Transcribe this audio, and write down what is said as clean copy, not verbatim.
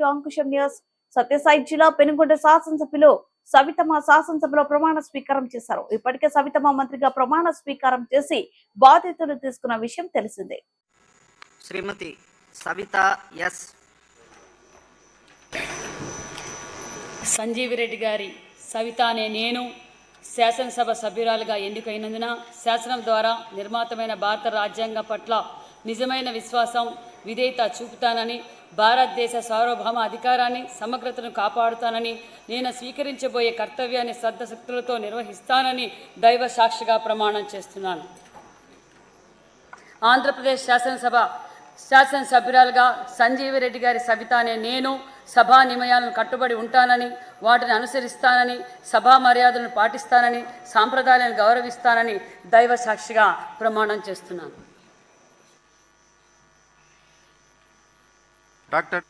To Ankusam news. Sathya Sai జిల్లా పెనుగొండ శాసనసభ్యులు సవితమ్మ శాసనసభలో ప్రమాణ స్వీకారం చేశారు. ఇప్పటికే సవితమ్మ మంత్రిగా ప్రమాణ స్వీకారం చేసి బాధ్యతలు తీసుకున్న విషయం తెలిసిందే. శ్రీమతి సవిత ఎస్ సంజీవిరెడ్డి గారి సవిత అనే నేను శాసనసభ సభ్యురాలుగా ఎన్నికైనందున శాసనం ద్వారా నిర్మాతమైన భారత రాజ్యాంగం పట్ల నిజమైన విశ్వాసం, విధేయత చూపుతానని, భారతదేశ సార్వభౌమ అధికారాన్ని, సమగ్రతను కాపాడుతానని, నేను స్వీకరించబోయే కర్తవ్యాన్ని శ్రద్ధశక్తులతో నిర్వహిస్తానని దైవ సాక్షిగా ప్రమాణం చేస్తున్నాను. ఆంధ్రప్రదేశ్ శాసనసభ్యురాలుగా సంజీవిరెడ్డి గారి సవిత అనే నేను సభా నియమాలను కట్టుబడి ఉంటానని, వాటిని అనుసరిస్తానని, సభా మర్యాదలను పాటిస్తానని, సాంప్రదాయాలను గౌరవిస్తానని దైవ సాక్షిగా ప్రమాణం చేస్తున్నాను. డాక్టర్